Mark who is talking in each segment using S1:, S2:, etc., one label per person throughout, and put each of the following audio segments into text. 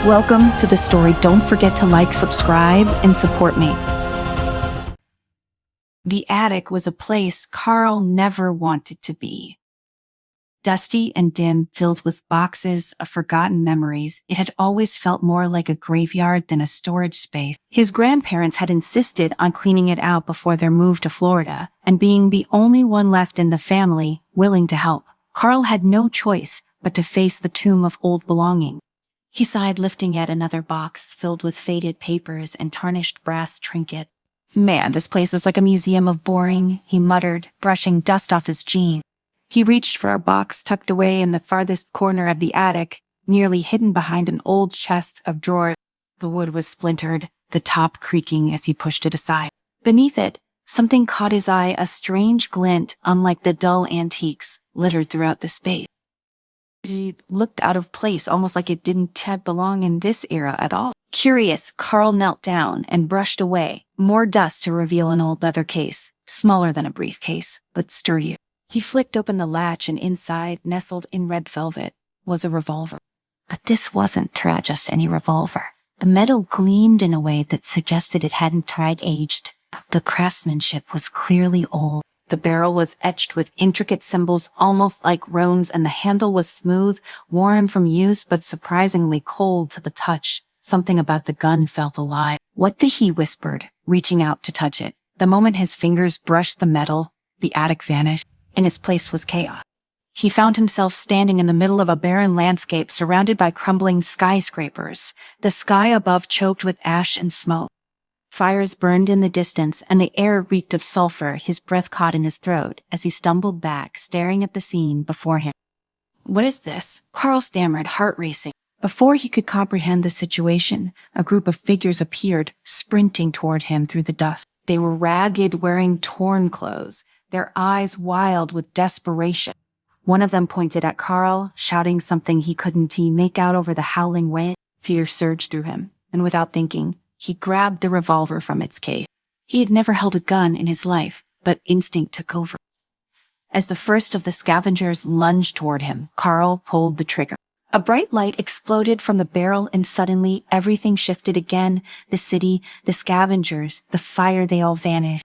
S1: Welcome to the story. Don't forget to like, subscribe, and support me. The attic was a place Carl never wanted to be. Dusty and dim, filled with boxes of forgotten memories, it had always felt more like a graveyard than a storage space. His grandparents had insisted on cleaning it out before their move to Florida, and being the only one left in the family willing to help, Carl had no choice but to face the tomb of old belongings. He sighed, lifting yet another box filled with faded papers and tarnished brass trinkets. Man, this place is like a museum of boring, he muttered, brushing dust off his jeans. He reached for a box tucked away in the farthest corner of the attic, nearly hidden behind an old chest of drawers. The wood was splintered, the top creaking as he pushed it aside. Beneath it, something caught his eye, a strange glint unlike the dull antiques littered throughout the space. It looked out of place, almost like it didn't belong in this era at all. Curious, Carl knelt down and brushed away more dust to reveal an old leather case, smaller than a briefcase, but sturdier. He flicked open the latch, and inside, nestled in red velvet, was a revolver. But this wasn't just any revolver. The metal gleamed in a way that suggested it hadn't aged. The craftsmanship was clearly old. The barrel was etched with intricate symbols almost like runes, and the handle was smooth, worn from use but surprisingly cold to the touch. Something about the gun felt alive. "What the?" he whispered, reaching out to touch it. The moment his fingers brushed the metal, the attic vanished. In its place was chaos. He found himself standing in the middle of a barren landscape surrounded by crumbling skyscrapers, the sky above choked with ash and smoke. Fires burned in the distance, and the air reeked of sulfur. His breath caught in his throat as he stumbled back, staring at the scene before him. "What is this?" Carl stammered, heart racing. Before he could comprehend the situation, a group of figures appeared, sprinting toward him through the dust. They were ragged, wearing torn clothes, their eyes wild with desperation. One of them pointed at Carl, shouting something he couldn't make out over the howling wind. Fear surged through him, and without thinking, he grabbed the revolver from its case. He had never held a gun in his life, but instinct took over. As the first of the scavengers lunged toward him, Carl pulled the trigger. A bright light exploded from the barrel, and suddenly everything shifted again. The city, the scavengers, the fire, they all vanished.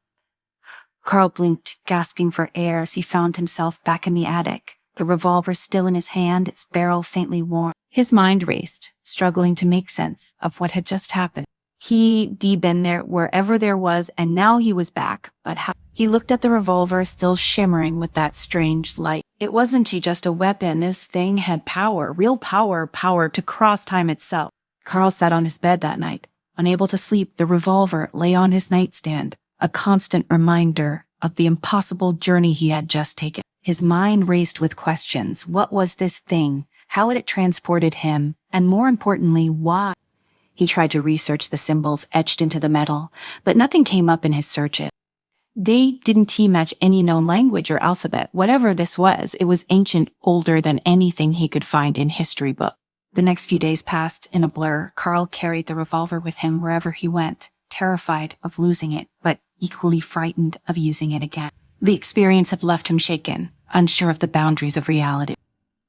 S1: Carl blinked, gasping for air as he found himself back in the attic, the revolver still in his hand, its barrel faintly warm. His mind raced, struggling to make sense of what had just happened. He'd been there wherever there was, and now he was back. But how? He looked at the revolver, still shimmering with that strange light. It wasn't just a weapon. This thing had power, real power, power to cross time itself. Carl sat on his bed that night, unable to sleep. The revolver lay on his nightstand, a constant reminder of the impossible journey he had just taken. His mind raced with questions. What was this thing? How had it transported him? And more importantly, why? He tried to research the symbols etched into the metal, but nothing came up in his searches. They didn't match any known language or alphabet. Whatever this was, it was ancient, older than anything he could find in history books. The next few days passed in a blur. Carl carried the revolver with him wherever he went, terrified of losing it, but equally frightened of using it again. The experience had left him shaken, unsure of the boundaries of reality.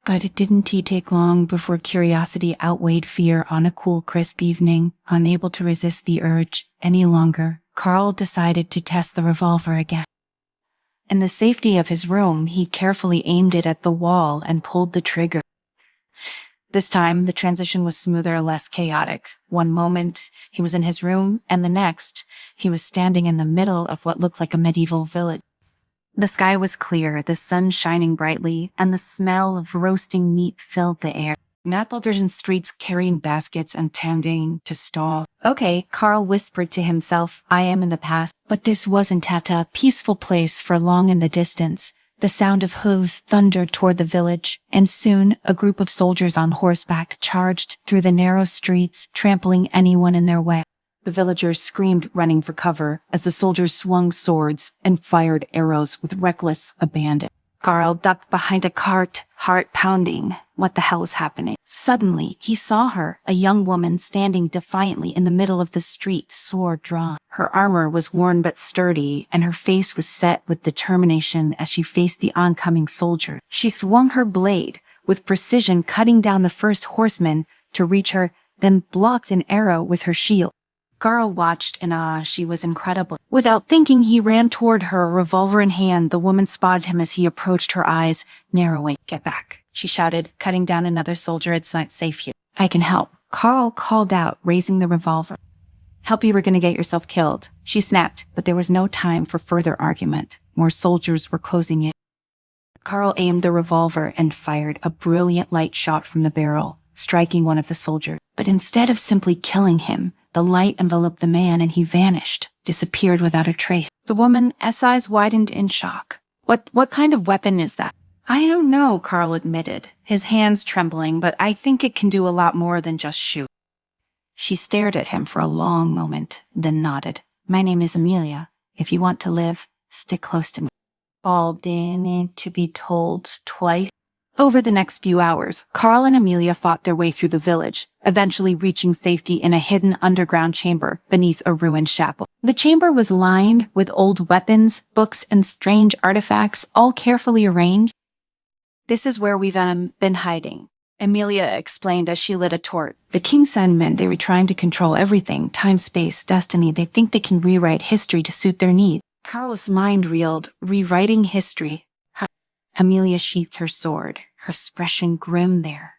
S1: But it didn't take long before curiosity outweighed fear. On a cool, crisp evening, unable to resist the urge any longer, Carl decided to test the revolver again. In the safety of his room, he carefully aimed it at the wall and pulled the trigger. This time, the transition was smoother, less chaotic. One moment, he was in his room, and the next, he was standing in the middle of what looked like a medieval village. The sky was clear, the sun shining brightly, and the smell of roasting meat filled the air. Naples in streets carrying baskets and tending to stalls. "Okay," Carl whispered to himself, "I am in the past." But this wasn't at a peaceful place for long. In the distance, the sound of hooves thundered toward the village, and soon a group of soldiers on horseback charged through the narrow streets, trampling anyone in their way. The villagers screamed, running for cover, as the soldiers swung swords and fired arrows with reckless abandon. Carl ducked behind a cart, heart pounding. What the hell was happening? Suddenly, he saw her, a young woman standing defiantly in the middle of the street, sword drawn. Her armor was worn but sturdy, and her face was set with determination as she faced the oncoming soldier. She swung her blade, with precision cutting down the first horseman to reach her then blocked an arrow with her shield. Carl watched in awe. She was incredible. Without thinking, he ran toward her, revolver in hand. The woman spotted him as he approached, her eyes narrowing. "Get back," she shouted, cutting down another soldier. "It's not safe here." "I can help," Carl called out, raising the revolver. "Help you were going to get yourself killed," she snapped, but there was no time for further argument. More soldiers were closing in. Carl aimed the revolver and fired. A brilliant light shot from the barrel, striking one of the soldiers. But instead of simply killing him, the light enveloped the man and he vanished, disappeared without a trace. The woman's eyes widened in shock. What kind of weapon is that?" "I don't know," Carl admitted, his hands trembling, "but I think it can do a lot more than just shoot." She stared at him for a long moment, then nodded. "My name is Amelia. If you want to live, stick close to me." All didn't need to be told twice. Over the next few hours, Carl and Amelia fought their way through the village, eventually reaching safety in a hidden underground chamber beneath a ruined chapel. The chamber was lined with old weapons, books, and strange artifacts, all carefully arranged. "This is where we've been hiding," Amelia explained as she lit a torch. "The king's sandmen, they were trying to control everything, time, space, destiny. They think they can rewrite history to suit their needs." Carl's mind reeled. Rewriting history. Amelia sheathed her sword, her expression grim there.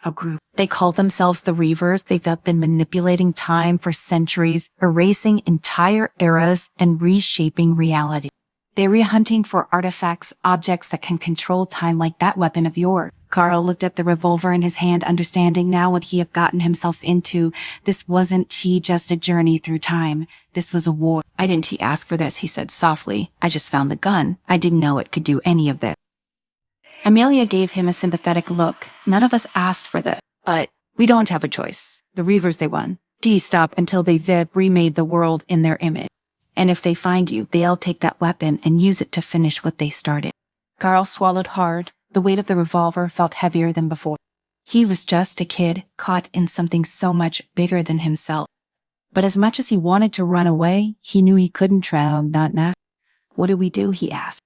S1: A group. They call themselves the Revolvers. They've been manipulating time for centuries, erasing entire eras and reshaping reality. They were hunting for artifacts, objects that can control time like that weapon of yours. Carl looked at the revolver in his hand, understanding now what he had gotten himself into. This wasn't just a journey through time. This was a war. "I didn't ask for this," he said softly. "I just found the gun. I didn't know it could do any of this." Amelia gave him a sympathetic look. "None of us asked for this, but we don't have a choice. The Revolvers, they won. Stop until they've remade the world in their image. And if they find you, they'll take that weapon and use it to finish what they started." Carl swallowed hard. The weight of the revolver felt heavier than before. He was just a kid, caught in something so much bigger than himself. But as much as he wanted to run away, he knew he couldn't try. Not now. "What do we do?" he asked.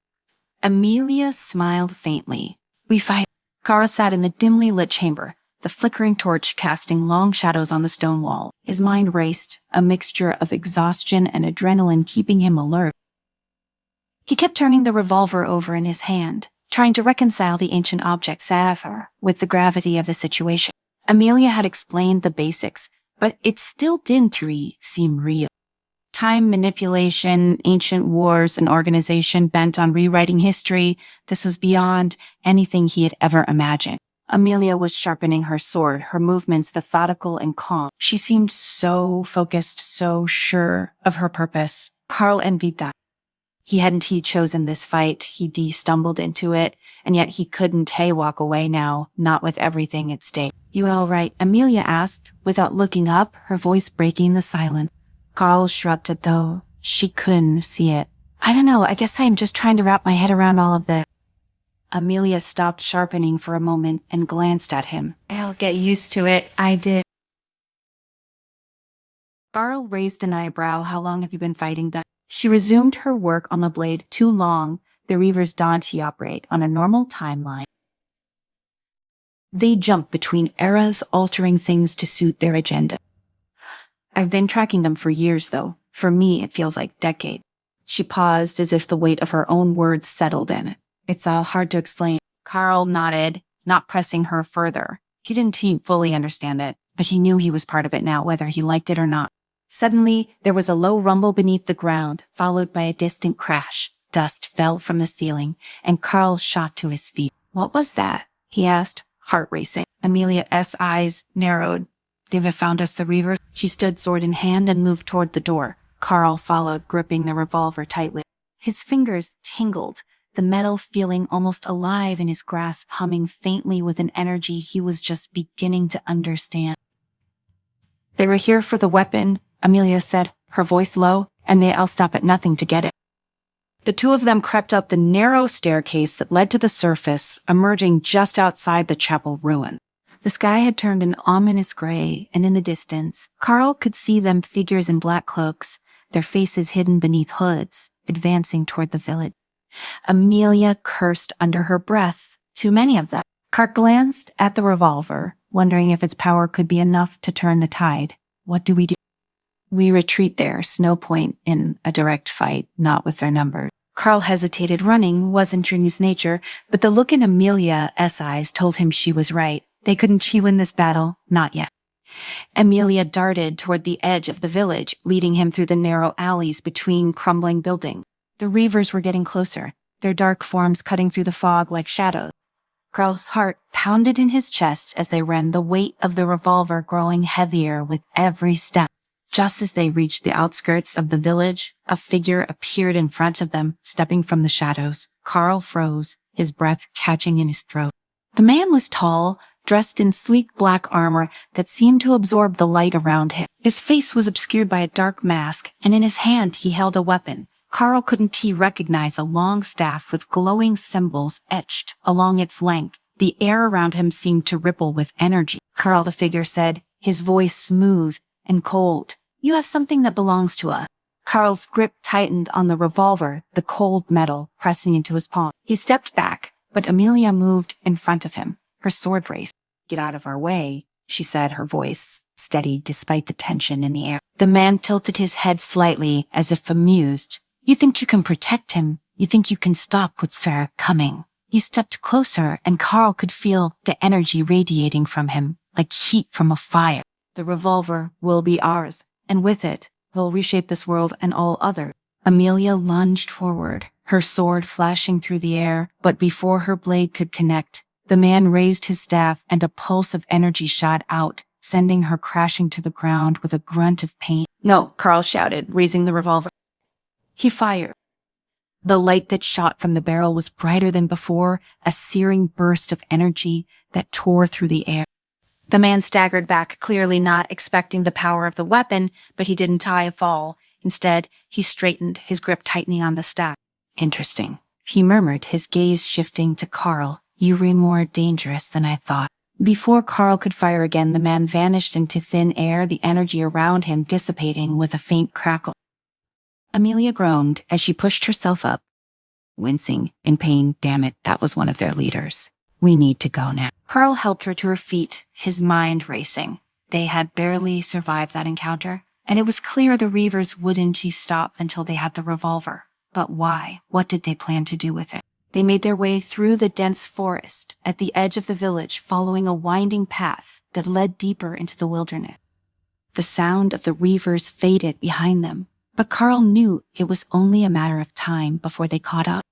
S1: Amelia smiled faintly. "We fight." Carl sat in the dimly lit chamber, the flickering torch casting long shadows on the stone wall. His mind raced, a mixture of exhaustion and adrenaline keeping him alert. He kept turning the revolver over in his hand, trying to reconcile the ancient object sapphire with the gravity of the situation. Amelia had explained the basics, but it still didn't seem real. Time manipulation, ancient wars, an organization bent on rewriting history. This was beyond anything he had ever imagined. Amelia was sharpening her sword, her movements methodical and calm. She seemed so focused, so sure of her purpose. Carl envied that. He hadn't chosen this fight. He stumbled into it, and yet he couldn't walk away now, not with everything at stake. "You all right?" Amelia asked, without looking up, her voice breaking the silence. Carl shrugged it, though she couldn't see it. "I don't know, I guess I'm just trying to wrap my head around all of this." Amelia stopped sharpening for a moment and glanced at him. "I'll get used to it. I did." Carl raised an eyebrow. "How long have you been fighting that?" She resumed her work on the blade. "Too long. The Revolvers don't operate on a normal timeline. They jump between eras, altering things to suit their agenda. I've been tracking them for years, though. For me, it feels like decades." She paused as if the weight of her own words settled in. "It's all hard to explain." Carl nodded, not pressing her further. He didn't fully understand it, but he knew he was part of it now, whether he liked it or not. Suddenly, there was a low rumble beneath the ground, followed by a distant crash. Dust fell from the ceiling, and Carl shot to his feet. "What was that?" he asked, heart racing. Amelia's eyes narrowed. "They've found us, the Revolvers." She stood sword in hand and moved toward the door. Carl followed, gripping the revolver tightly. His fingers tingled, the metal feeling almost alive in his grasp, humming faintly with an energy he was just beginning to understand. "They were here for the weapon," Amelia said, her voice low, "and they'll stop at nothing to get it." The two of them crept up the narrow staircase that led to the surface, emerging just outside the chapel ruin. The sky had turned an ominous gray, and in the distance, Carl could see them, figures in black cloaks, their faces hidden beneath hoods, advancing toward the village. Amelia cursed under her breath. Too many of them. Carl glanced at the revolver, wondering if its power could be enough to turn the tide. What do? We retreat there, no point in a direct fight, not with their numbers. Carl hesitated. Running wasn't in his nature, but the look in Amelia's eyes told him she was right. They couldn't win this battle, not yet. Amelia darted toward the edge of the village, leading him through the narrow alleys between crumbling buildings. The Reavers were getting closer, their dark forms cutting through the fog like shadows. Carl's heart pounded in his chest as they ran, the weight of the revolver growing heavier with every step. Just as they reached the outskirts of the village, a figure appeared in front of them, stepping from the shadows. Carl froze, his breath catching in his throat. The man was tall, dressed in sleek black armor that seemed to absorb the light around him. His face was obscured by a dark mask, and in his hand he held a weapon. Carl couldn't recognize a long staff with glowing symbols etched along its length. The air around him seemed to ripple with energy. Carl, the figure said, his voice smooth and cold. You have something that belongs to us. Carl's grip tightened on the revolver, the cold metal pressing into his palm. He stepped back, but Amelia moved in front of him, her sword raised. Get out of our way, she said, her voice steady despite the tension in the air. The man tilted his head slightly, as if amused. You think you can protect him? You think you can stop what's coming? He stepped closer, and Carl could feel the energy radiating from him, like heat from a fire. The revolver will be ours, and with it, we'll reshape this world and all others. Amelia lunged forward, her sword flashing through the air, but before her blade could connect, the man raised his staff and a pulse of energy shot out, sending her crashing to the ground with a grunt of pain. No, Carl shouted, raising the revolver. He fired. The light that shot from the barrel was brighter than before, a searing burst of energy that tore through the air. The man staggered back, clearly not expecting the power of the weapon, but he didn't fall. Instead, he straightened, his grip tightening on the staff. Interesting, he murmured, his gaze shifting to Carl. You were more dangerous than I thought. Before Carl could fire again, the man vanished into thin air, the energy around him dissipating with a faint crackle. Amelia groaned as she pushed herself up, wincing in pain. Damn it, that was one of their leaders. We need to go now. Carl helped her to her feet, his mind racing. They had barely survived that encounter, and it was clear the Reavers wouldn't stop until they had the revolver. But why? What did they plan to do with it? They made their way through the dense forest at the edge of the village, following a winding path that led deeper into the wilderness. The sound of the Reavers faded behind them, but Carl knew it was only a matter of time before they caught up.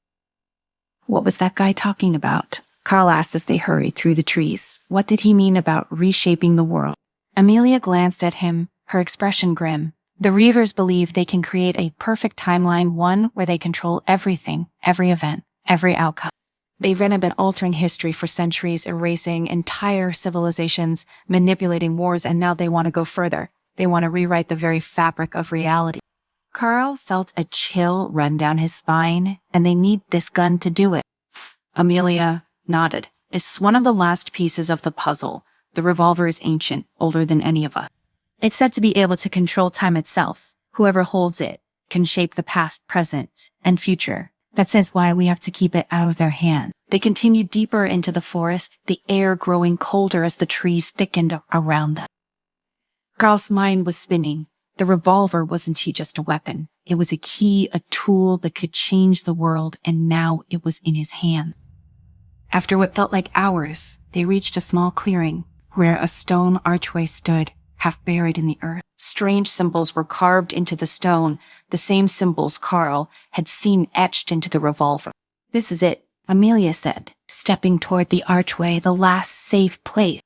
S1: What was that guy talking about? Carl asked as they hurried through the trees. What did he mean about reshaping the world? Amelia glanced at him, her expression grim. The Reavers believe they can create a perfect timeline, one where they control everything, every event, every outcome. They've been altering history for centuries, erasing entire civilizations, manipulating wars, and now they want to go further. They want to rewrite the very fabric of reality. Carl felt a chill run down his spine, and they need this gun to do it. Amelia nodded. It's one of the last pieces of the puzzle. The revolver is ancient, older than any of us. It's said to be able to control time itself. Whoever holds it can shape the past, present, and future. That says why we have to keep it out of their hand. They continued deeper into the forest, the air growing colder as the trees thickened around them. Carl's mind was spinning. The revolver wasn't just a weapon. It was a key, a tool that could change the world, and now it was in his hand. After what felt like hours, they reached a small clearing where a stone archway stood, half buried in the earth. Strange symbols were carved into the stone, the same symbols Carl had seen etched into the revolver. This is it, Amelia said, stepping toward the archway, the last safe place.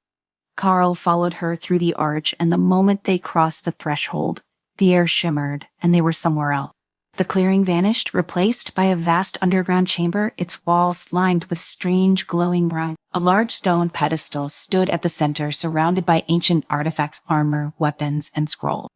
S1: Carl followed her through the arch, and the moment they crossed the threshold, the air shimmered, and they were somewhere else. The clearing vanished, replaced by a vast underground chamber, its walls lined with strange glowing brown. A large stone pedestal stood at the center, surrounded by ancient artifacts, armor, weapons, and scrolls.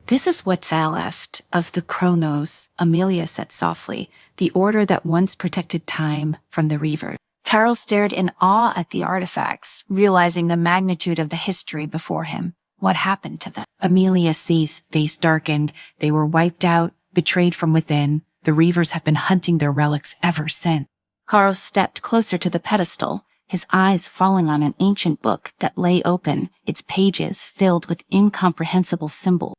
S1: This is what's left of the Chronos, Amelia said softly, the order that once protected time from the Reavers. Carl stared in awe at the artifacts, realizing the magnitude of the history before him. What happened to them? Amelia's face darkened. They were wiped out, betrayed from within. The Reavers have been hunting their relics ever since. Carl stepped closer to the pedestal, his eyes falling on an ancient book that lay open, its pages filled with incomprehensible symbols.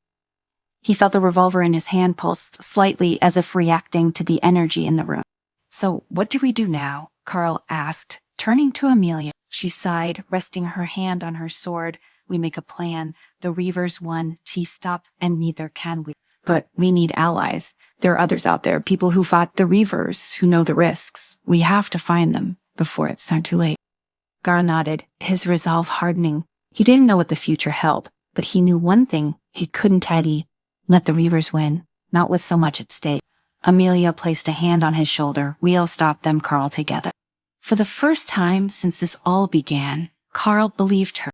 S1: He felt the revolver in his hand pulsed slightly as if reacting to the energy in the room. "So, what do we do now?" Carl asked, turning to Amelia. She sighed, resting her hand on her sword. "We make a plan. The Reavers won, T-stop, and neither can we. But we need allies. There are others out there, people who fought the Reavers, who know the risks. We have to find them before it's too late." Gar nodded, his resolve hardening. He didn't know what the future held, but he knew one thing: he couldn't let the Reavers win, not with so much at stake. Amelia placed a hand on his shoulder. "We'll stop them, Carl, together." For the first time since this all began, Carl believed her.